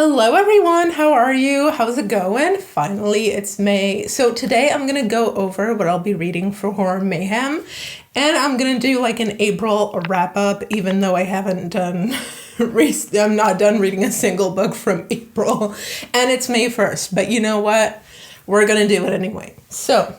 Hello everyone, how are you? How's it going? Finally, it's May. So today I'm gonna go over what I'll be reading for Horror Mayhem, and I'm gonna do like an April wrap up, even though I haven't done, I'm not done reading a single book from April, and it's May 1st, but you know what? We're gonna do it anyway. So,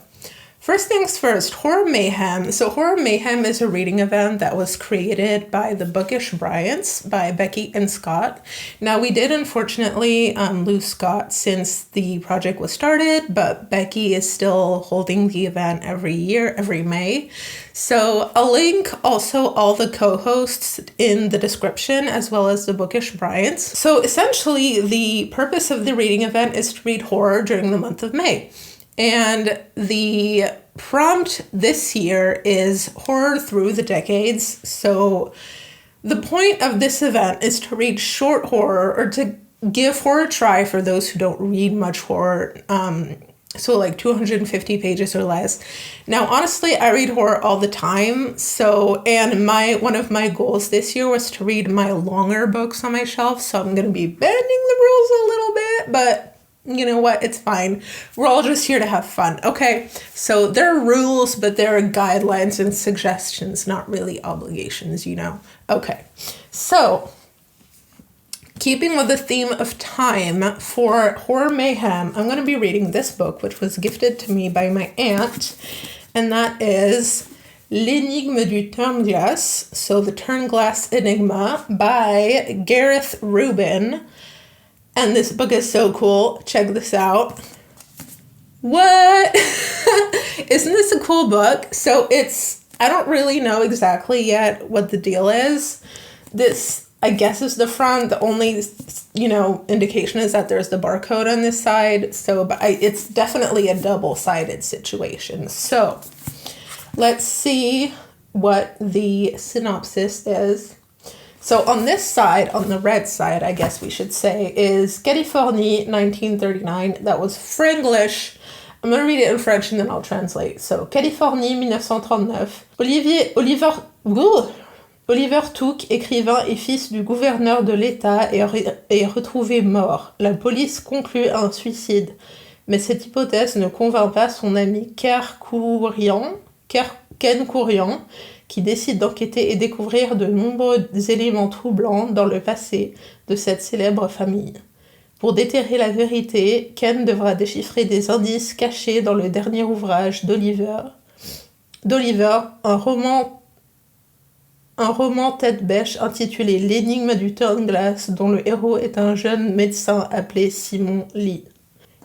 first things first, Horror Mayhem. So Horror Mayhem is a reading event that was created by the Bookish Bryants by Becky and Scott. Now we did unfortunately lose Scott since the project was started, but Becky is still holding the event every year, every May. So I'll link also all the co-hosts in the description as well as the Bookish Bryants. So essentially the purpose of the reading event is to read horror during the month of May. And the prompt this year is horror through the decades. So the point of this event is to read short horror or to give horror a try for those who don't read much horror. So like 250 pages or less. Now, honestly, I read horror all the time. And one of my goals this year was to read my longer books on my shelf. So I'm going to be bending the rules a little bit, but you know what? It's fine. We're all just here to have fun. Okay. So there are rules, but there are guidelines and suggestions, not really obligations, you know? Okay. So keeping with the theme of time for Horror Mayhem, I'm going to be reading this book, which was gifted to me by my aunt, and that is L'énigme du Turn-Glace, so The Turn-Glace Enigma by Gareth Rubin. And this book is so cool. Check this out. What? Isn't this a cool book? So I don't really know exactly yet what the deal is. This, I guess, is the front. The only, indication is that there's the barcode on this side. But it's definitely a double-sided situation. So let's see what the synopsis is. So on this side, on the red side, I guess we should say, is Californie, 1939. That was Franglish. I'm going to read it in French and then I'll translate. So, Californie, 1939. Oliver Took, écrivain et fils du gouverneur de l'État, est retrouvé mort. La police conclut un suicide. Mais cette hypothèse ne convainc pas son ami Ken Courian, qui décide d'enquêter et découvrir de nombreux éléments troublants dans le passé de cette célèbre famille. Pour déterrer la vérité, Ken devra déchiffrer des indices cachés dans le dernier ouvrage d'Oliver, un roman tête-bêche intitulé L'énigme du Turn-Glace, dont le héros est un jeune médecin appelé Simon Lee.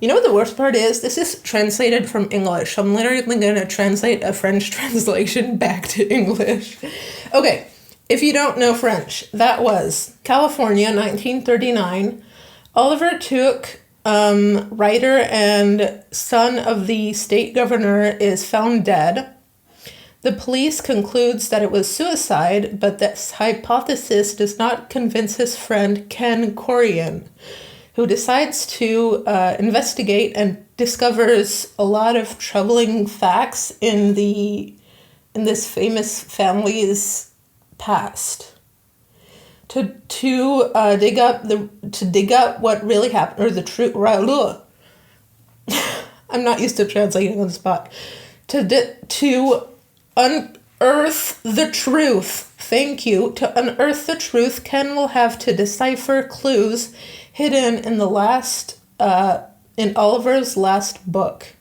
You know what the worst part is? This is translated from English. I'm literally going to translate a French translation back to English. Okay, if you don't know French, that was California, 1939. Oliver Took, writer and son of the state governor, is found dead. The police concludes that it was suicide, but this hypothesis does not convince his friend Ken Courian, who decides to investigate and discovers a lot of troubling facts in this famous family's past. To dig up what really happened, or the truth. I'm not used to translating on the spot. To unearth the truth. Thank you. To unearth the truth, Ken will have to decipher clues hidden in in Oliver's last book.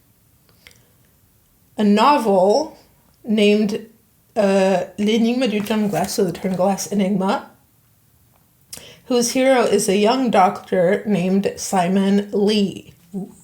A novel named L'énigme du Turn-Glace, so the Turn-Glace Enigma, whose hero is a young doctor named Simon Lee.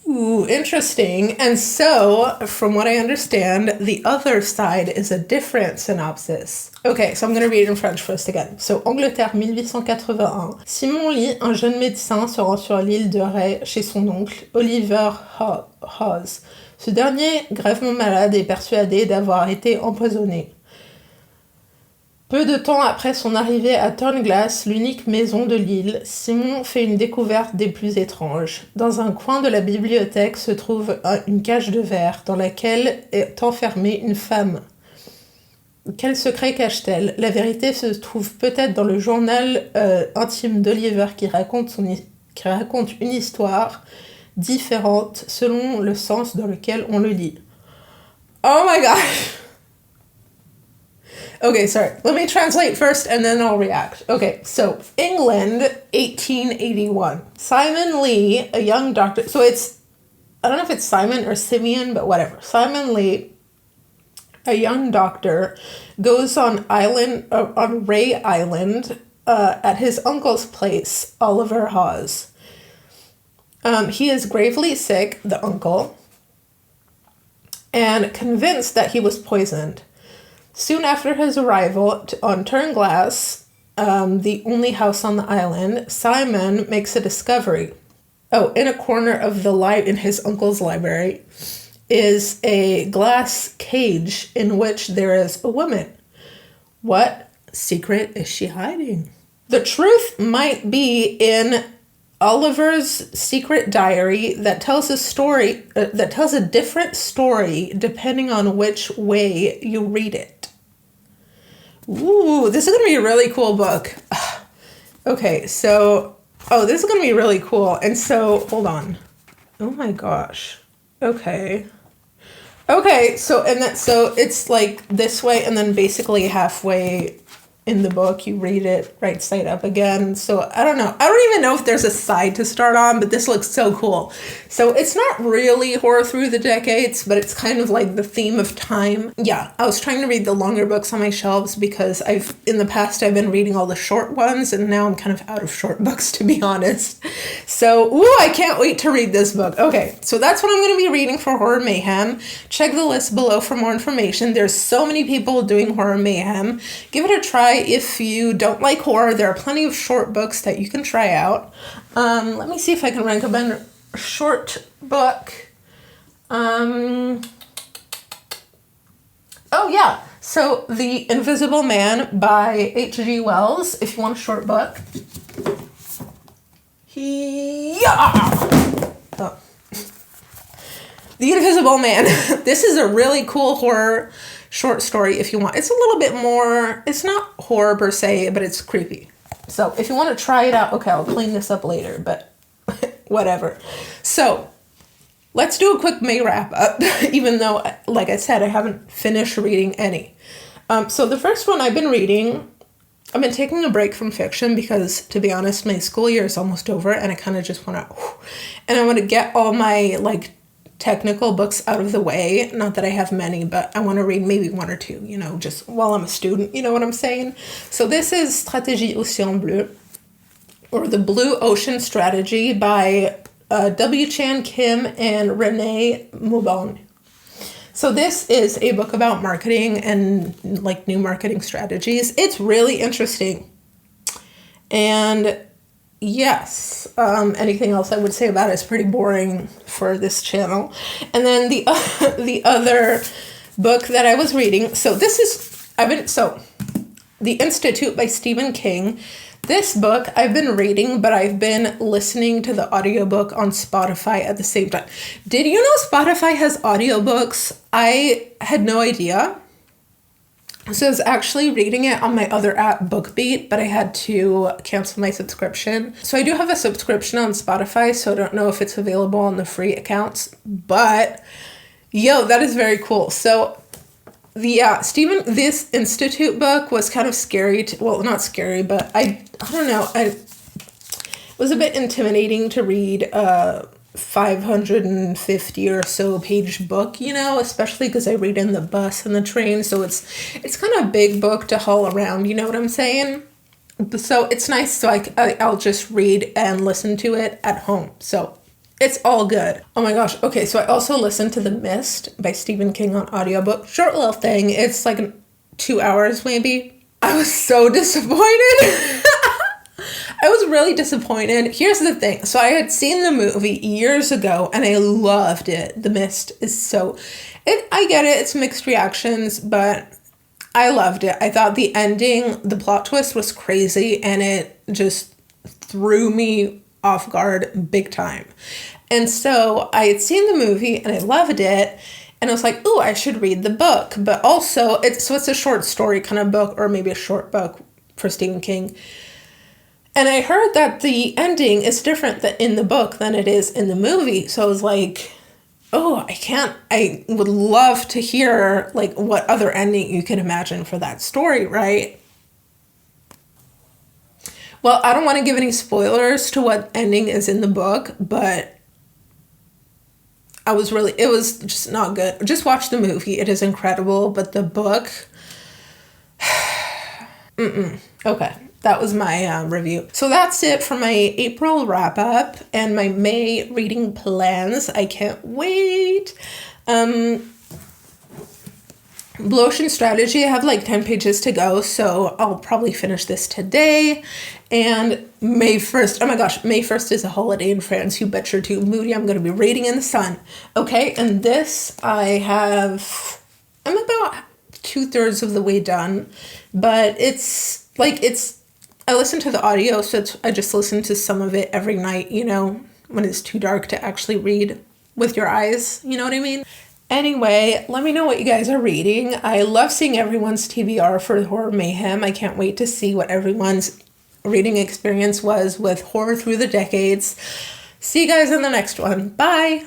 Ooh, interesting. And so, from what I understand, the other side is a different synopsis. Okay, so I'm going to read it in French first again. So, Angleterre, 1881. Simon Lee, un jeune médecin, se rend sur l'île de Ré chez son oncle, Oliver Hawes. Ce dernier, gravement malade, est persuadé d'avoir été empoisonné. Peu de temps après son arrivée à Turn-Glace, l'unique maison de l'île, Simon fait une découverte des plus étranges. Dans un coin de la bibliothèque se trouve une cage de verre dans laquelle est enfermée une femme. Quel secret cache-t-elle ? La vérité se trouve peut-être dans le journal intime d'Oliver qui raconte qui raconte une histoire différente selon le sens dans lequel on le lit. Oh my gosh. Okay, sorry. Let me translate first and then I'll react. Okay, so England, 1881. Simon Lee, a young doctor. So I don't know if it's Simon or Simeon, but whatever. Simon Lee, a young doctor, goes on Ray Island at his uncle's place, Oliver Hawes. He is gravely sick, the uncle, and convinced that he was poisoned. Soon after his arrival on Turnglass, the only house on the island, Simon makes a discovery. Oh, in a corner of in his uncle's library is a glass cage in which there is a woman. What secret is she hiding? The truth might be in Oliver's secret diary that tells a different story depending on which way you read it. Ooh, this is going to be a really cool book. Okay, so, this is going to be really cool. And so, hold on. Oh my gosh. Okay, so it's like this way, and then basically halfway in the book you read it right side up again. So I don't know. I don't even know if there's a side to start on, but this looks so cool. So it's not really horror through the decades, but it's kind of like the theme of time. Yeah, I was trying to read the longer books on my shelves because in the past I've been reading all the short ones, and now I'm kind of out of short books, to be honest. So, I can't wait to read this book. Okay, so that's what I'm going to be reading for Horror Mayhem. Check the list below for more information. There's so many people doing Horror Mayhem. Give it a try. If you don't like horror, there are plenty of short books that you can try out. Let me see if I can recommend a short book. Oh yeah, so The Invisible Man by H.G. Wells, if you want a short book. Oh. The Invisible Man. This is a really cool horror short story if you want. It's a little bit more, it's not horror per se, but it's creepy. So if you want to try it out, okay, I'll clean this up later, but whatever. So let's do a quick May wrap up, even though, like I said, I haven't finished reading any. So the first one I've been reading, I've been taking a break from fiction because, to be honest, my school year is almost over and I kind of just want to, and I want to get all my, technical books out of the way. Not that I have many, but I want to read maybe one or two, just while I'm a student, you know what I'm saying? So this is Stratégie Océan Bleu, or The Blue Ocean Strategy by W. Chan Kim and Renee Mubon. So this is a book about marketing and new marketing strategies. It's really interesting. And yes, anything else I would say about it is pretty boring for this channel. And then the other book that I was reading, The Institute by Stephen King. This book I've been reading, but I've been listening to the audiobook on Spotify at the same time. Did you know Spotify has audiobooks? I had no idea. So I was actually reading it on my other app, BookBeat, but I had to cancel my subscription. So I do have a subscription on Spotify, so I don't know if it's available on the free accounts, but that is very cool. So this Institute book was kind of scary not scary, but I don't know. It was a bit intimidating to read 550 or so page book, especially because I read in the bus and the train, so it's kind of a big book to haul around, you know what I'm saying? So it's nice, so I'll just read and listen to it at home, so it's all good. Oh my gosh, okay, so I also listened to The Mist by Stephen King on audiobook. Short little thing, it's 2 hours maybe. I was so disappointed. I was really disappointed. Here's the thing. So I had seen the movie years ago and I loved it. The Mist is I get it. It's mixed reactions, but I loved it. I thought the ending, the plot twist was crazy and it just threw me off guard big time. And so I had seen the movie and I loved it. And I was like, I should read the book. But also, it's a short story kind of book, or maybe a short book for Stephen King. And I heard that the ending is different in the book than it is in the movie. So I was like, oh, I would love to hear like what other ending you can imagine for that story, right? Well, I don't want to give any spoilers to what ending is in the book, but it was just not good. Just watch the movie. It is incredible, but the book, okay. That was my review. So that's it for my April wrap up and my May reading plans. I can't wait. Blue Ocean Strategy, I have like 10 pages to go, so I'll probably finish this today. And May 1st, oh my gosh, May 1st is a holiday in France. You bet you're too moody. I'm going to be reading in the sun. Okay, and this I'm about 2/3 of the way done, but I listen to the audio, so I just listen to some of it every night, when it's too dark to actually read with your eyes, you know what I mean? Anyway, let me know what you guys are reading. I love seeing everyone's TBR for Horror Mayhem. I can't wait to see what everyone's reading experience was with horror through the decades. See you guys in the next one. Bye!